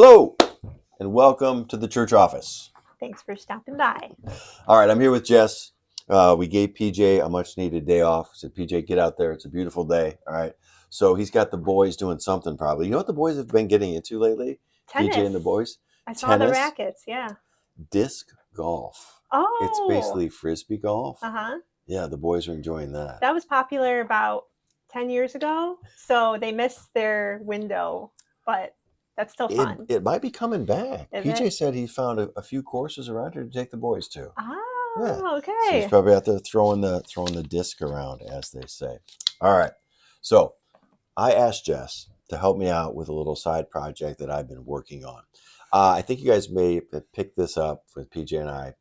Hello, and welcome to the church office. Thanks for stopping by. All right, I'm here with Jess. We gave PJ a much needed day off. Said, PJ, get out there. It's a beautiful day. All right. So he's got the boys doing something probably. You know what the boys have been getting into lately? PJ and the Tennis. boys? I saw the Tennis, rackets. Yeah. disc golf. It's Oh. basically frisbee golf. Uh-huh. Yeah, the boys are enjoying that. That was popular about 10 years ago. So they missed their window, but that's still It fun. it might be coming back. Is PJ it? said he found a few courses around here to take the boys to. Yeah. Oh, So he's okay. probably out there throwing the disc around, as they say. All right. So I asked Jess to help me out with a little side project that I've been working on. I think you guys may have picked this up with PJ and I.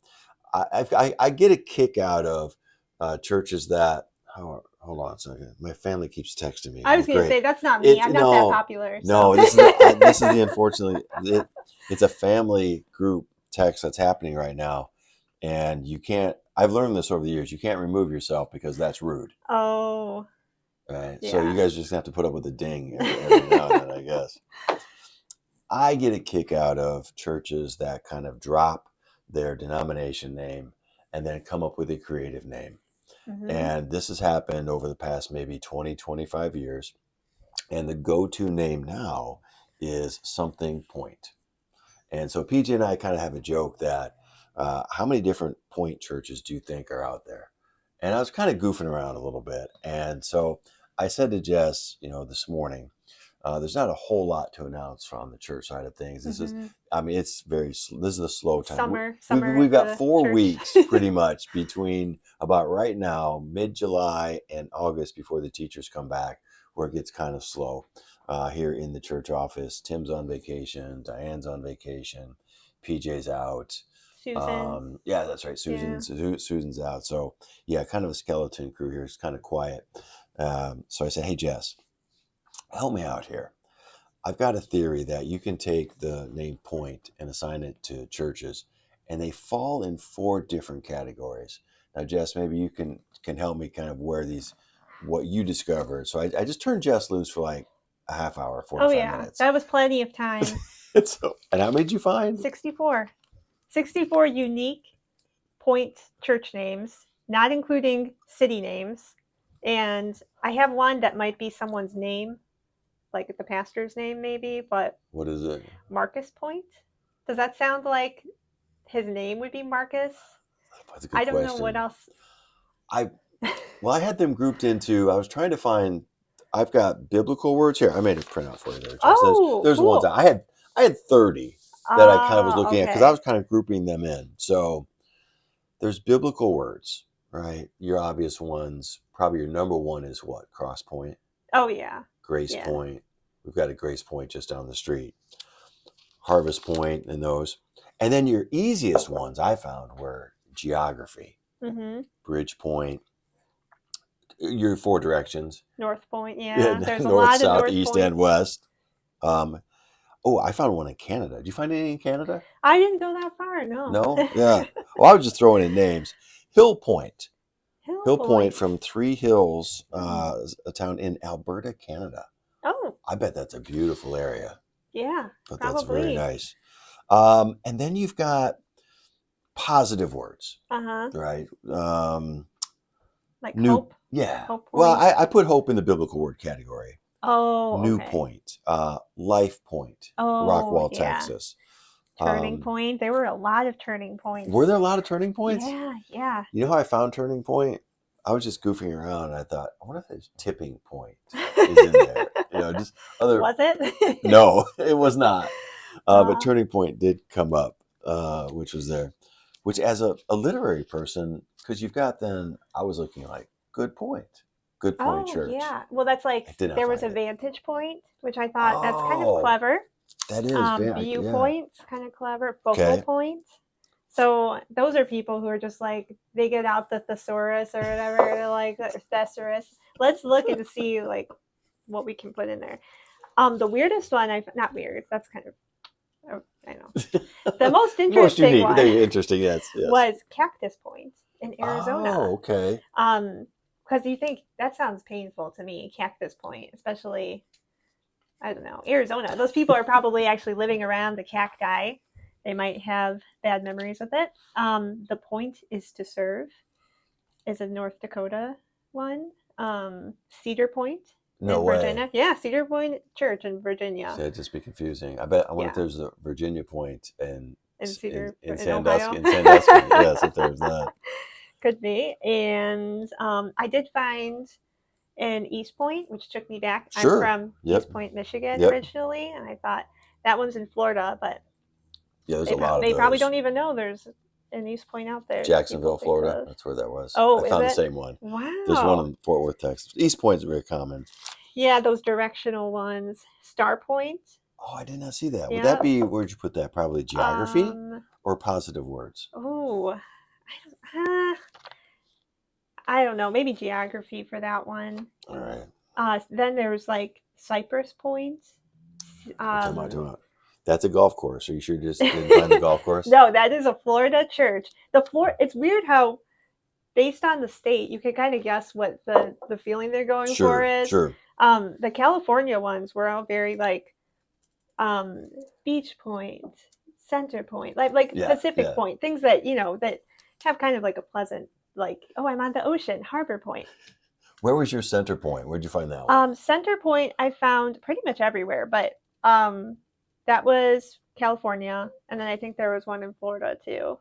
I get a kick out of churches that. Oh, hold on a second. My family keeps texting me. I Oh, was going to great. say, that's not me. It's I'm not that no, popular. So. no. This is the unfortunately. It's a family group text that's happening right now, and you can't. I've learned this over the years. You can't remove yourself because that's rude. Oh, Right. So you yeah. guys just have to put up with a ding every now and then, I guess. I get a kick out of churches that kind of drop their denomination name and then come up with a creative name. Mm-hmm. And this has happened over the past maybe 20, 25 years. And the go to name now is Something Point. And so PJ and I kind of have a joke that how many different point churches do you think are out there? And I was kind of goofing around a little bit. And so I said to Jess, this morning, there's not a whole lot to announce from the church side of things. Mm-hmm. I mean, it's this is a slow time. Summer We've at got the 4 weeks church. pretty much between about right now, mid-July and August before the teachers come back, where it gets kind of slow here in the church office. Tim's on vacation, Diane's on vacation, PJ's out. Susan. Yeah, that's right. Yeah. Susan's out. So yeah, kind of a skeleton crew here. It's kind of quiet. So I said, hey Jess, help me out here. I've got a theory that you can take the name Point and assign it to churches, and they fall in four different categories. Now, Jess, maybe you can help me kind of what you discovered. So I just turned Jess loose for like a half hour, Oh, 45 yeah. minutes. That was plenty of time. And how many did you find? 64. 64 unique point church names, not including city names. And I have one that might be someone's name, like the pastor's name, maybe, but What is it? Marcus Point. Does that sound like his name would be Marcus? That's a good I don't know what question. else. I I had them grouped into. I was trying to find. I've got biblical words here. I made a printout for you there, Jess. Oh, There's the ones cool. I had 30 that I kind of was looking at because I Okay. was kind of grouping them in. So there's biblical words, right? Your obvious ones. Probably your number one is what? Cross Point, Oh, yeah. Grace Yeah. Point. We've got a Grace Point just down the street. Harvest Point, and those. And then your easiest ones I found were geography, Mm-hmm. Bridge Point, your four directions. North Point. Yeah, Yeah. There's a north, lot of south, North east, and Points. west. Um, oh, I found one in Canada. Did you find any in Canada? I didn't go that far. No. No? Yeah. Well, I was just throwing in names. Hill Point. Hill Hill Point Point. from Three Hills, Hmm. a town in Alberta, Canada. Oh, I bet that's a beautiful area. yeah. But that's very Probably. nice. And then you've got positive words, Uh-huh. right? Like New, Hope. yeah. Hope Well, Point. I put hope in the biblical word category. Oh, New okay. Point, Life Point, Oh, Rockwall, yeah. Texas. Turning Um, Point. There were a lot of turning points. were there a lot of turning points? Yeah, yeah. You know how I found Turning Point? I was just goofing around and I thought, I wonder if there's Tipping Point is in there. Just other. Was it? No, it was not. But uh, Turning Point did come up, which was there. Which, as a literary person, because you've got then, I was looking like, Good Point oh, Church. yeah. Well, that's like I did not there was find a it. vantage point, which I thought that's kind of Oh, clever. that is, yeah. Viewpoints, kind of clever. Focal Okay. point. So those are people who are just like they get out the thesaurus or whatever. They're like thesaurus. Let's look and see like what we can put in there. The weirdest one I not weird. That's kind of I know. The most Most interesting unique. There one you interesting. Yes, yes. was Cactus Point in Oh, Arizona. okay. Because you think that sounds painful to me, Cactus Point, especially I don't know, Arizona. Those people are probably actually living around the cacti. They might have bad memories with it. The point is to serve is a North Dakota one. Cedar Point No in way. Virginia. Yeah, Cedar Point Church in Virginia. See, it'd just be confusing. I wonder if Yeah, there's a Virginia Point in Cedar in in Sandusky. Ohio. In Sandusky, yes, if there's that. Could be. And I did find in East Point, which took me back. I'm Sure. from Yep. East Point, Michigan Yep. originally, and I thought that one's in Florida, but Yeah, there's a lot of they probably those. don't even know there's an East Point out there that people Jacksonville, think Florida. of. That's where that was. I Oh, is found the it? same one. There's one Wow. in Fort Worth, Texas. East Point is very common. Yeah, those directional ones. Star Point. Oh, I did not see that. Would that Yeah. be, where'd you put that? Probably geography or positive words? Oh, I don't know. Maybe geography for that one. All right. Then there's like Cypress Point. What am I Um, doing? That's a golf course. Are you sure you just didn't find the golf course? no, that is a Florida church. It's weird how based on the state, you can kind of guess what the feeling they're going for Sure, is. sure. The California ones were all very like um, Beach Point, Center Point, like Yeah, Pacific yeah. Point, things that that have kind of like a pleasant like oh I'm on the ocean, Harbor Point. Where was your center point? Where'd you find that one? Center Point I found pretty much everywhere, but um, that was California, and then I think there was one in Florida too.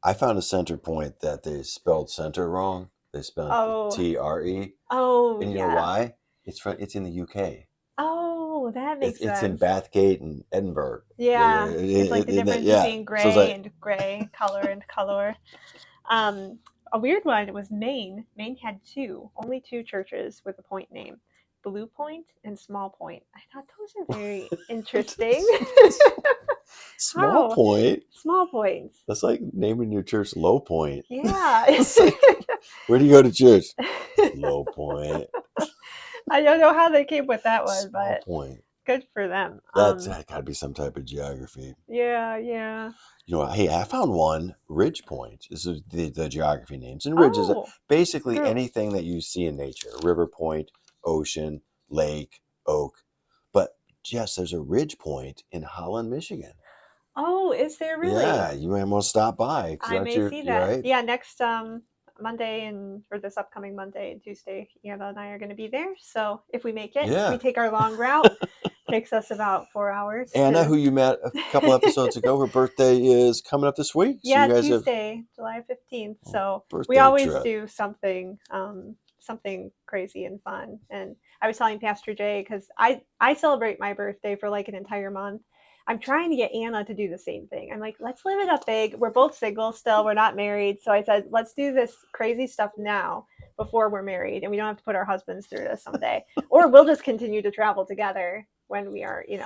I found a center point that they spelled center wrong. They spelled Oh, TRE. oh And you know yeah. why? It's in the UK. Oh, that makes It's in sense. Bathgate and Edinburgh. Yeah, it's like the difference Yeah. between So it's like, gray color and color. Um, a weird one was Maine. Maine had only two churches with a point name, Blue Point and Small Point. I thought those are very interesting. small How point. small points? That's like naming your church Low Point. Yeah. It's like, where do you go to church? Low Point. I don't know how they came with that one, Small but Point. good for them. That's got to be some type of geography. Yeah, yeah. You know, hey, I found one, Ridge Point. This is the geography names. And ridge is Oh, basically true. anything that you see in nature. River point, ocean, lake, oak. But yes, there's a Ridge Point in Holland, Michigan. Oh, is there really? Yeah, you might want to stop by because I that's may your, see you're that. right. Yeah, next Monday and for this upcoming Monday and Tuesday, Anna and I are going to be there. So if we make it, we Yeah. take our long route. Takes us about 4 hours Anna, to. who you met a couple episodes ago, her birthday is coming up this week. So you Yeah, guys have Tuesday, July 15th. a So we birthday always trip. do something crazy and fun. And I was telling Pastor Jay because I celebrate my birthday for like an entire month. I'm trying to get Anna to do the same thing. I'm like, let's live it up big. We're both single still. We're not married. So I said, let's do this crazy stuff now before we're married and we don't have to put our husbands through this someday. Or we'll just continue to travel together when we are, who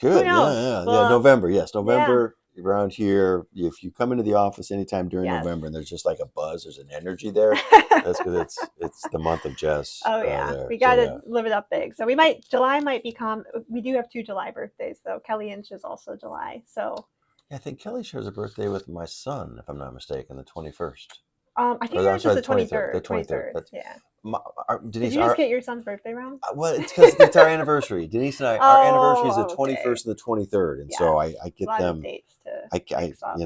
Good. Yeah, knows? yeah, yeah. Well, November. Yes, yeah, November around here. If you come into the office anytime during yes. November and there's just like a buzz, there's an energy there. That's because it's the month of Jess Oh yeah, there. we So got to yeah, live it up big. So July might become. We do have two July birthdays though. Kelly Inch is also July. So I think Kelly shares a birthday with my son, if I'm not mistaken, the 21st. I Or think I'm yours is sorry, the the 23rd. 23rd. The 23rd. 23rd. That's Yeah. Did Denise. you just get your son's birthday wrong? Well, it's because it's our anniversary. Denise and I, our anniversary is the Oh, okay. 21st and the 23rd, and so Yes. I A get lot of them. dates to I mix up.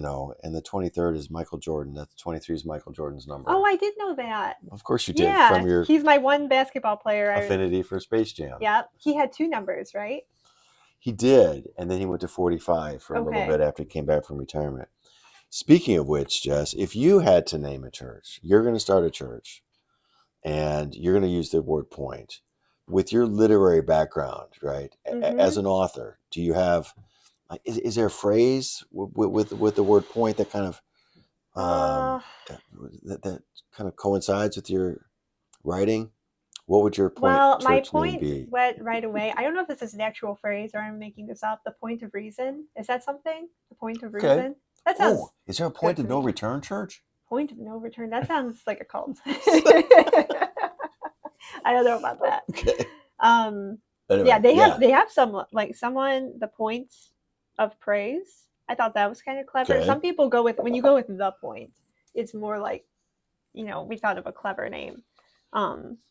and the 23rd is Michael Jordan. That's 23 is Michael Jordan's number. Oh, I did know that. Of course you did Yeah, from your he's my one basketball player. affinity for Space Jam. Yeah, he had two numbers, right? He did, and then he went to 45 for a little Okay. bit after he came back from retirement. Speaking of which, Jess, if you had to name a church, you're going to start a church, and you're going to use the word point. With your literary background, right? As Mm-hmm. an author, do you have is there a phrase with the word point that kind of Uh, that kind of coincides with your writing? What would your point Well, my church name point be? went right away. I don't know if this is an actual phrase or I'm making this up. The point of reason. Is that something? The point of Okay. reason? That Oh, sounds is there a good point to of no me. return church? Point of no return. That sounds like a cult. I don't know about that. Okay. Yeah, Anyway, they have some like someone the points of praise. I thought that was kind of clever. Okay. Some people go with when you go with the point, it's more like we thought of a clever name.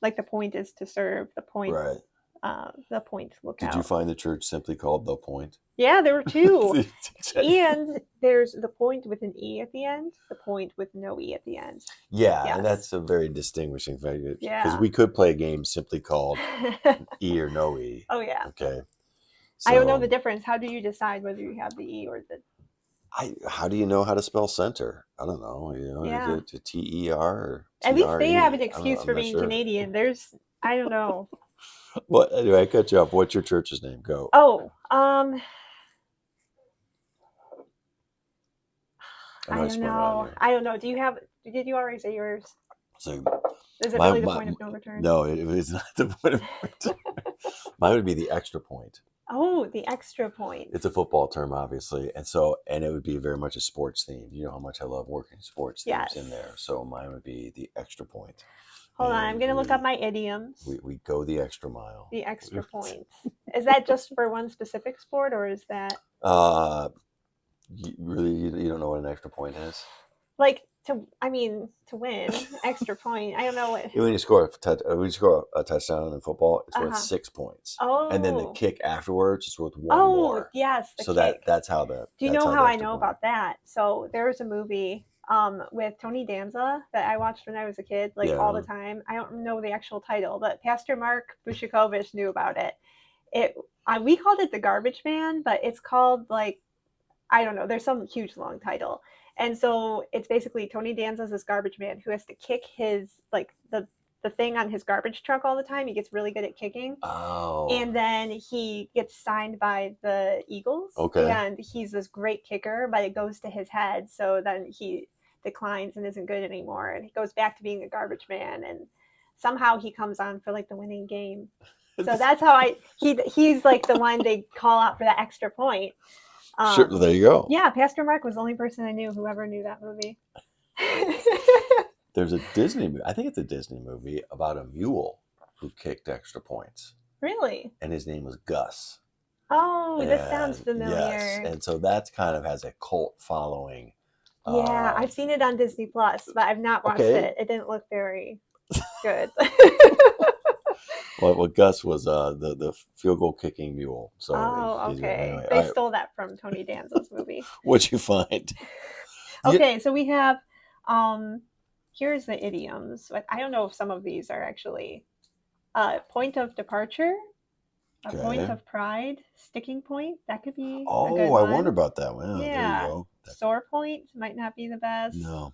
Like the point is to serve. The point Right. the Point Did you Lookout. find the church simply called The Point? Yeah, there were two. Exactly. And there's the Point with an E at the end, the Point with no E at the end. Yeah, and Yes. that's a very distinguishing factor because Yeah. we could play a game simply called E or no E. Oh yeah. Okay, I don't know the so difference. How do you decide whether you have the E or the how do you know how to spell center? I don't know. Is yeah. it T-E-R or At least they have T-R-E? an excuse I'm for not being sure. Canadian. There's I don't know. Well, anyway, I cut you off. What's your church's name? Go. Oh, I know I I don't sprung it on know. you. I don't know. Did you already say yours? So Is it my, really the my Point of no return? no, it was not the point of return. Mine would be the extra point. Oh, the extra point. It's a football term, obviously, and it would be very much a sports theme. You know how much I love working sports themes in Yes. there. So mine would be the extra point. Hold on, I'm And gonna look up my idioms. we go the extra mile. The extra point. Is that just for one specific sport, or is that You don't know what an extra point is? like to? I mean, to win extra point. I don't know what. When you score a touchdown in football, it's worth Uh-huh. 6 points, and then the Oh. kick afterwards is worth one Oh, more. yes, the So kick. that's how Do you that's know how how the I extra know point. about that? So there was a movie with Tony Danza that I watched when I was a kid, like all the Yeah. time. I don't know the actual title, but Pastor Mark Bushikovich knew about it. It we called it the Garbage Man, but it's called like I don't know. There's some huge long title, and so it's basically Tony Danza's this garbage man who has to kick his like the thing on his garbage truck all the time. He gets really good at kicking, Oh. and then he gets signed by the Eagles. Okay. And he's this great kicker, but it goes to his head, so then he declines and isn't good anymore, and he goes back to being a garbage man, and somehow he comes on for like the winning game. So that's how he's like the one they call out for that extra point. Sure. There you go. Yeah, Pastor Mark was the only person I knew who ever knew that movie. There's a Disney movie. I think it's a Disney movie about a mule who kicked extra points, Really? and his name was Gus. Oh, this sounds Yes, familiar. and so that's kind of has a cult following. Yeah, I've seen it on Disney Plus, but I've not watched Okay. it. It didn't look very good. Well, Gus was the field goal kicking mule. So Oh, okay. anyway, They stole that from Tony Danza's movie. what'd you find? Okay, so we have here's the idioms. But I don't know if some of these are actually point of departure, a point Okay. of pride, sticking point. That could be a Oh, good I one. wonder about that one. Oh, there you Yeah. go. Sore point might not be the best. No.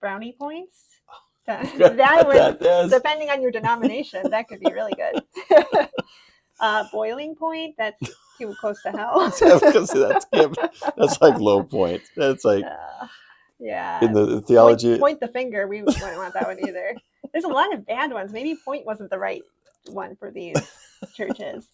Brownie points. That That would, is. depending on your denomination, that could be really good. Boiling point, that's too close to hell. That's like low point. That's like Yeah. in the theology. Point the finger. We wouldn't want that one either. There's a lot of bad ones. Maybe point wasn't the right one for these churches.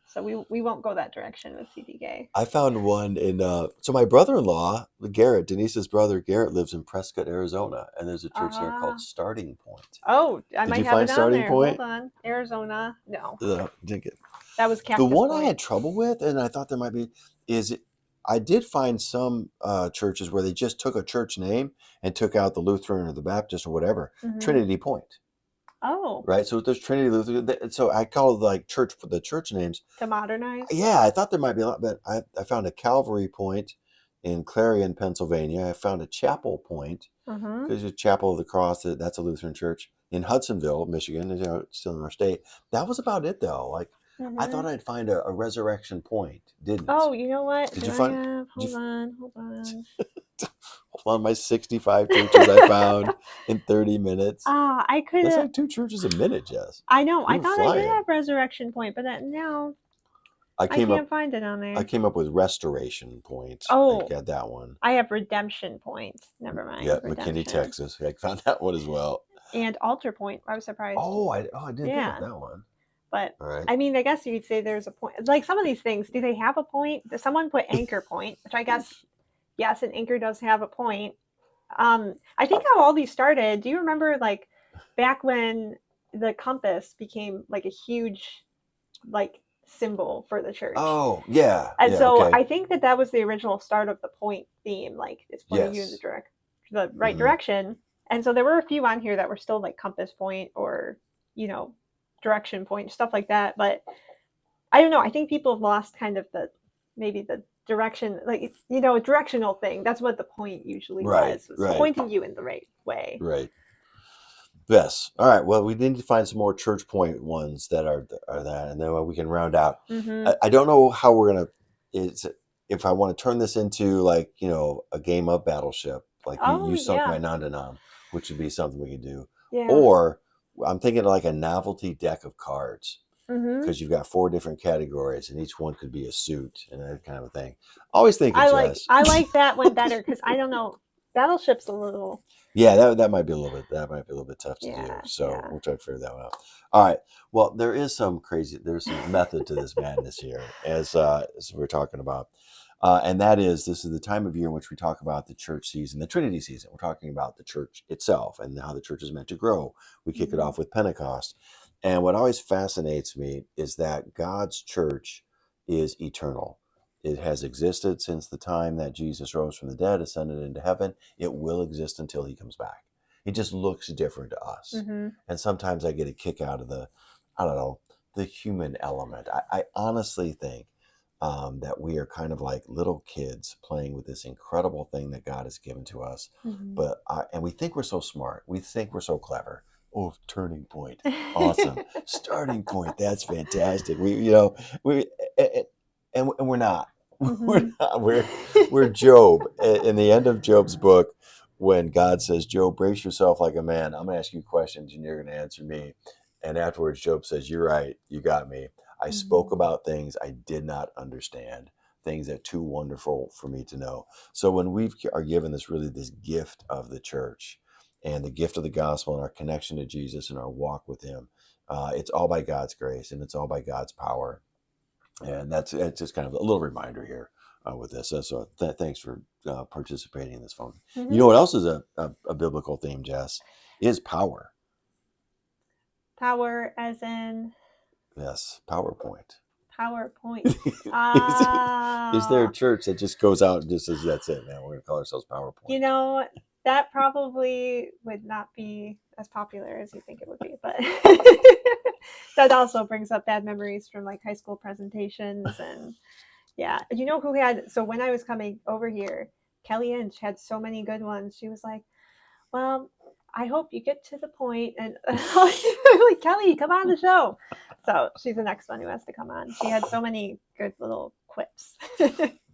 So we won't go that direction with CDK. I found one in so my brother-in-law, Garrett, Denise's brother Garrett, lives in Prescott, Arizona, and there's a church there called Starting Point. Oh, I Did might you have find it on Starting there. Point? Hold on. Arizona. No. Didn't get That was the Cactus one Point. I had trouble with, and I thought there might be I did find some churches where they just took a church name and took out the Lutheran or the Baptist or whatever. Mhm. Trinity Point. Oh. Right, so there's Trinity Lutheran. So I call like the church names To modernize. Yeah, I thought there might be a lot, but I found a Calvary Point in Clarion, Pennsylvania. I found a Chapel Point Mhm. because the Chapel of the Cross, that's a Lutheran church in Hudsonville, Michigan. It's still in our state. That was about it, though. Like I thought I'd find a Resurrection Point. Didn't. Oh, you know what? Did Do you I find? have? Did Hold on. Hold on. Hold on, my 65 churches I found in 30 minutes. I could That's have. like 2 churches a minute, Jess. I know. I You're thought I did flying. have Resurrection Point, but now I I can't up. find it on there. I came up with Restoration Point. Oh. I got that one. I have Redemption Point. Never mind. Yeah, Redemption. McKinney, Texas. I found that one as well. And Altar Point. I was surprised. Oh, I didn't think of that one. But All right. I mean, I guess you could say there's a point. Like some of these things, do they have a point? Does someone put Anchor Point, which I guess, yes, an anchor does have a point. I think how all these started. Do you remember like back when the compass became like a huge like symbol for the church? Oh, yeah. And so okay. I think that was the original start of the point theme. Like it's pointing you in the right direction. And so there were a few on here that were still like compass point or direction point, stuff like that. But I don't know. I think people have lost kind of maybe the direction, like, a directional thing. That's what the point usually Right, was right, pointing you in the right way. right. Yes. All right. Well, we need to find some more church point ones that are that, and then we can round out. Mm-hmm. I don't know how we're gonna. It's if I want to turn this into like a game of Battleship, like Oh you sunk my yeah, Nandanam, which would be something we could do, yeah. or I'm thinking of like a novelty deck of cards Mm-hmm. because you've got 4 different categories, and each one could be a suit and that kind of a thing. Always thinking, I like Jess. I like that one better because I don't know. Battleship's a little. Yeah, that might be a little bit tough to do. Yeah, So yeah. we'll try to figure that one out. All right. Well, there's some method to this madness here, as we're talking about, and that is this is the time of year in which we talk about the church season, the Trinity season. We're talking about the church itself and how the church is meant to grow. We kick it Mm-hmm. off with Pentecost, and what always fascinates me is that God's church is eternal. It has existed since the time that Jesus rose from the dead, ascended into heaven. It will exist until he comes back. It just looks different to us. Mm-hmm. And sometimes I get a kick out of I don't know, the human element. I honestly think that we are kind of like little kids playing with this incredible thing that God has given to us. Mm-hmm. And we think we're so smart. We think we're so clever. Oh, turning point. Awesome. Starting point. That's fantastic. We, and we're not. We're Mm-hmm. not. We're Job. In the end of Job's book, when God says, Job, brace yourself like a man. I'm going to ask you questions and you're going to answer me. And afterwards, Job says, you're right. You got me. I spoke Mm-hmm. about things I did not understand, things that are too wonderful for me to know. So when we are given this gift of the church and the gift of the gospel and our connection to Jesus and our walk with him, it's all by God's grace and it's all by God's power. And it's just kind of a little reminder here with this. Thanks for participating in this phone. You Mm-hmm. know what else is a biblical theme, Jess? Is power. Power, as in Yes, PowerPoint. PowerPoint. is, is there a Ah, church that just goes out and just says, that's it, man, we're going to call ourselves you PowerPoint? know, that probably would not be as popular as you think it would be, but that also brings up bad memories from like high school presentations. And yeah, you know who had, so when I was coming over here, Kelly Inch had so many good ones. She was like, well, I hope you get to the point. And I'm like, Kelly, come on the show. So she's the next one who has to come on. She had so many good little quips.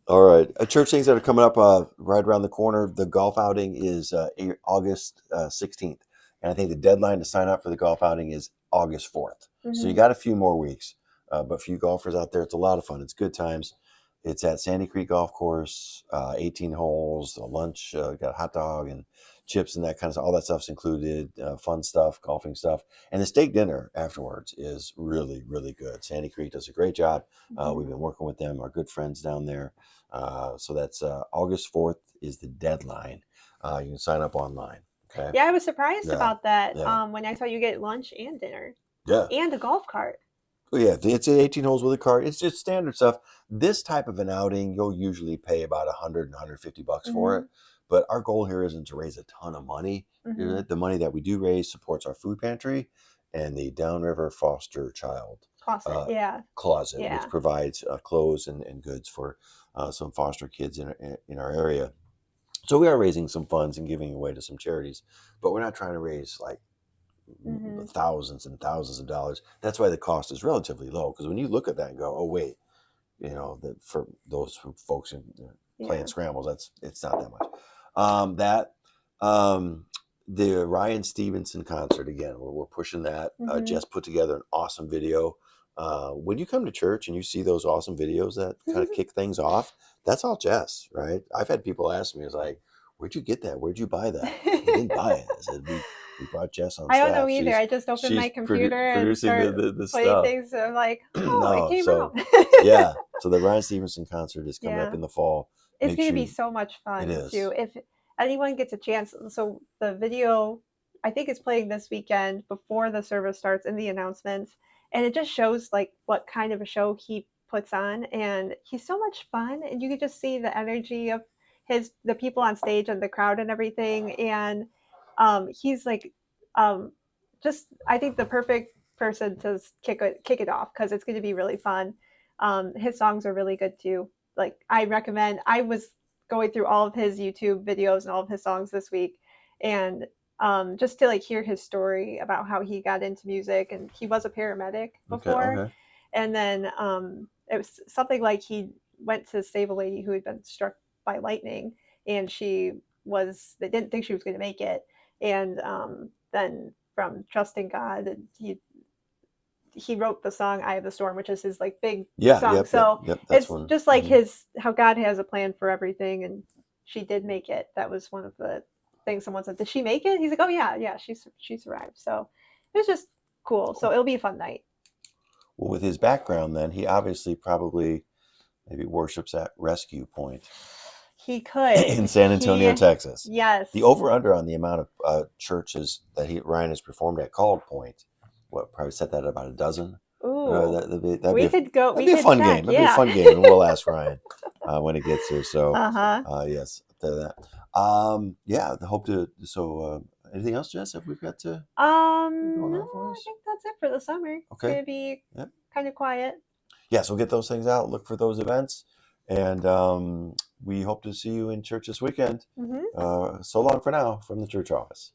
All right. Church things that are coming up right around the corner. The golf outing is August 16th. And I think the deadline to sign up for the golf outing is August 4th. So you Mm-hmm. got a few more weeks. But for you golfers out there, it's a lot of fun. It's good times. It's at Sandy Creek Golf Course, 18 holes, a lunch, got a hot dog and chips and that kind of stuff. All that stuff's included, fun stuff, golfing stuff. And the steak dinner afterwards is really, really good. Sandy Creek does a great job. Mm-hmm. We've been working with them, our good friends down there. So that's August 4th is the deadline. You can sign up online. Okay. Yeah, I was surprised Yeah. about that Yeah. when I saw you get lunch and dinner Yeah. and a golf cart. Well, yeah, it's 18 holes with a cart. It's just standard stuff. This type of an outing, you'll usually pay about 100 and $150 for Mm-hmm. it. But our goal here isn't to raise a ton of money. Mm-hmm. The money that we do raise supports our food pantry and the Downriver Foster Child Closet. uh, Yeah. Closet, which Yeah. provides clothes and goods for some foster kids in our area. So we are raising some funds and giving away to some charities, but we're not trying to raise like Mm-hmm. thousands and thousands of dollars. That's why the cost is relatively low. Because when you look at that and go, oh wait, for those folks playing Yeah. scrambles, it's not that much. That the Ryan Stevenson concert again. We're pushing that. Mm-hmm. Jess put together an awesome video. When you come to church and you see those awesome videos that kind of kick things off, that's all Jess, right? I've had people ask me, "It's like, where'd you get that? Where'd you buy that?" I didn't buy it. I said we brought Jess on I don't know staff. either. I just open my She's computer and producing start the putting stuff. things. And I'm like, oh, it No, came so out. yeah. So the Ryan Stevenson concert is coming up Yeah. in the fall. It's Make going to sure be so much it fun is. too. If anyone gets a chance, so the video, I think it's playing this weekend before the service starts in the announcements, and it just shows like what kind of a show he puts on, and he's so much fun, and you can just see the energy of the people on stage and the crowd and everything, and he's like, um, just I think the perfect person to kick it off because it's going to be really fun. His songs are really good too. Like I recommend. I was going through all of his YouTube videos and all of his songs this week, and just to like hear his story about how he got into music, and he was a paramedic Okay. before, Okay. and then it was something like he went to save a lady who had been struck by lightning, and they didn't think she was going to make it, and then from trusting God, and he wrote the song "Eye of the Storm," which is his like big Yeah. song. Yep. Yep. So Yep. That's it's one. just like Mhm. how God has a plan for everything, and she did make it. That was one of the things someone said. Did she make it? He's like, oh yeah, she survived. So it was just cool. So Cool. it'll be a fun night. Well, with his background, then he obviously probably maybe worships at Rescue Point He could. in San Antonio, Texas. Yes. The over under on the amount of churches that Ryan has performed at called Point, what probably set that at about a dozen. Ooh. That'd We could go. that'd We be a could fun check. game. That'd be a Yeah. fun game, and we'll ask Ryan when he gets here. So, Uh-huh. yes, to that. Yeah, I hope to. So, anything else, Jess? Have we got to going No, on for I us? think that's it for the summer. It's Okay. gonna be Yep. kind of quiet. Yeah, so get those things out. Look for those events, and we hope to see you in church this weekend. Mm-hmm. So long for now from the church office.